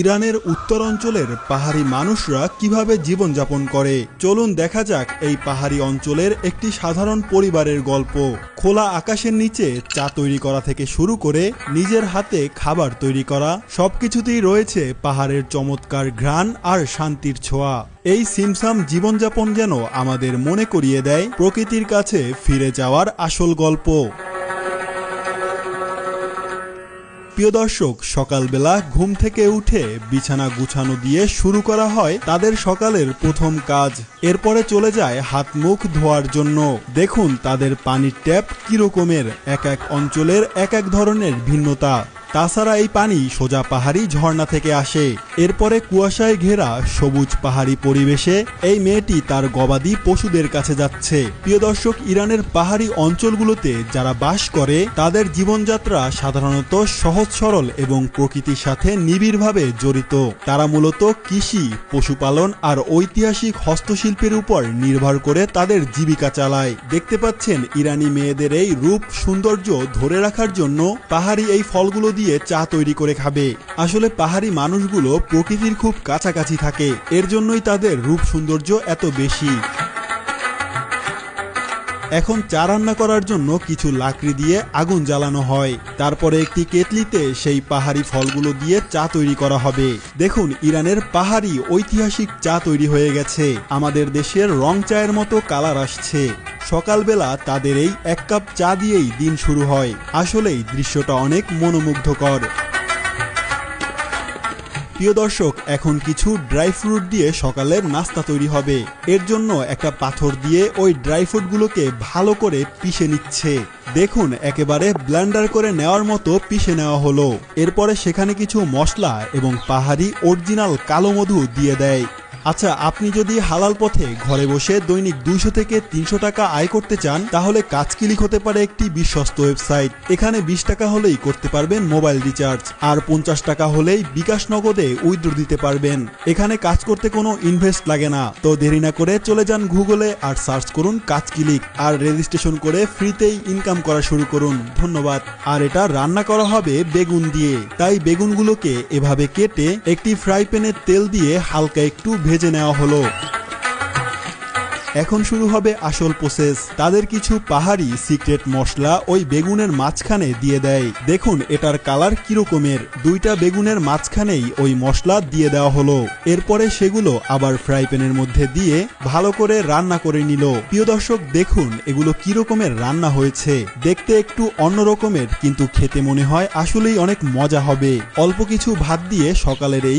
ইরানের উত্তরাঞ্চলের পাহাড়ি মানুষরা কিভাবে জীবনযাপন করে চলুন দেখা যাক এই পাহাড়ি অঞ্চলের একটি সাধারণ পরিবারের গল্প। খোলা আকাশের নিচে চা তৈরি করা থেকে শুরু করে নিজের হাতে খাবার তৈরি করা সবকিছুতেই রয়েছে পাহাড়ের চমৎকার ঘ্রাণ আর শান্তির ছোঁয়া। এই সিমসাম জীবনযাপন যেন আমাদের মনে করিয়ে দেয় প্রকৃতির কাছে ফিরে যাওয়ার আসল গল্প। প্রিয় দর্শক, সকালবেলা ঘুম থেকে উঠে বিছানা গুছানো দিয়ে শুরু করা হয় তাদের সকালের প্রথম কাজ। এরপরে চলে যায় হাত মুখ ধোয়ার জন্য। দেখুন তাদের পানির ট্যাপ কিরকমের, এক এক অঞ্চলের এক এক ধরনের ভিন্নতা। তাছাড়া এই পানি সোজা পাহাড়ি ঝর্ণা থেকে আসে। এরপরে কুয়াশায় ঘেরা সবুজ পাহাড়ি পরিবেশে এই মেয়েটি তার গবাদি পশুদের কাছে যাচ্ছে। প্রিয় দর্শক, ইরানের পাহাড়ি অঞ্চলগুলোতে যারা বাস করে তাদের জীবনযাত্রা সাধারণত সহজ সরল এবং প্রকৃতির সাথে নিবিড়ভাবে জড়িত। তারা মূলত কৃষি, পশুপালন আর ঐতিহাসিক হস্তশিল্পের উপর নির্ভর করে তাদের জীবিকা চালায়। দেখতে পাচ্ছেন ইরানি মেয়েদের এই রূপ সৌন্দর্য ধরে রাখার জন্য পাহাড়ি এই ফলগুলো দিয়ে চা তৈরি করে খাবে। আসলে পাহাড়ি মানুষগুলো প্রকৃতির খুব কাছাকাছি থাকে, এর জন্যই তাদের রূপ সৌন্দর্য এত বেশি। এখন চা রান্না করার জন্য কিছু লাকড়ি দিয়ে আগুন জ্বালানো হয়, তারপরে একটি কেটলিতে সেই পাহাড়ি ফলগুলো দিয়ে চা তৈরি করা হবে। দেখুন ইরানের পাহাড়ি ঐতিহাসিক চা তৈরি হয়ে গেছে, আমাদের দেশের রং চায়ের মতো কালার আসছে। সকালবেলা তাদের এই এক কাপ চা দিয়েই দিন শুরু হয়। আসলেই দৃশ্যটা অনেক মনোমুগ্ধকর। প্রিয় দর্শক, এখন কিছু ড্রাই ফ্রুট দিয়ে সকালের নাস্তা তৈরি হবে। এর জন্য একটা পাথর দিয়ে ওই ড্রাই ফ্রুটগুলোকে ভালো করে পিষে নিচ্ছে। দেখুন একেবারে ব্লেন্ডার করে নেওয়ার মতো পিষে নেওয়া হলো। এরপরে সেখানে কিছু মশলা এবং পাহাড়ি অরিজিনাল কালো মধু দিয়ে দেয়। আচ্ছা, আপনি যদি হালাল পথে ঘরে বসে দৈনিক 200 থেকে 300 টাকা আয় করতে চান, তাহলে কাজকিলিক হতে পারে একটি বিশ্বস্ত ওয়েবসাইট। এখানে 20 টাকা হলেই করতে পারবেন মোবাইল রিচার্জ, আর 50 টাকা হলেই বিকাশ নগদে উইথড্র দিতে পারবেন। এখানে কাজ করতে কোনো ইনভেস্ট লাগে না। তো দেরি না করে চলে যান গুগলে আর সার্চ করুন কাজকিলিক, আর রেজিস্ট্রেশন করে ফ্রিতেই ইনকাম করা শুরু করুন। ধন্যবাদ। আর এটা রান্না করা হবে বেগুন দিয়ে, তাই বেগুনগুলোকে এভাবে কেটে একটি ফ্রাই প্যানে তেল দিয়ে হালকা একটু ভেজে নেওয়া হলো। এখন শুরু হবে আসল প্রসেস। তাদের কিছু পাহাড়ি সিক্রেট মশলা ওই বেগুনের মাঝখানে দিয়ে দেয়। দেখুন এটার কালার কিরকমের। দুইটা বেগুনের মাঝখানেই ওই মশলা দিয়ে দেওয়া হলো। এরপরে সেগুলো আবার ফ্রাই প্যানের মধ্যে দিয়ে ভালো করে রান্না করে নিল। প্রিয় দর্শক, দেখুন এগুলো কিরকমের রান্না হয়েছে। দেখতে একটু অন্যরকমের, কিন্তু খেতে মনে হয় আসলেই অনেক মজা হবে। অল্প কিছু ভাত দিয়ে সকালের এই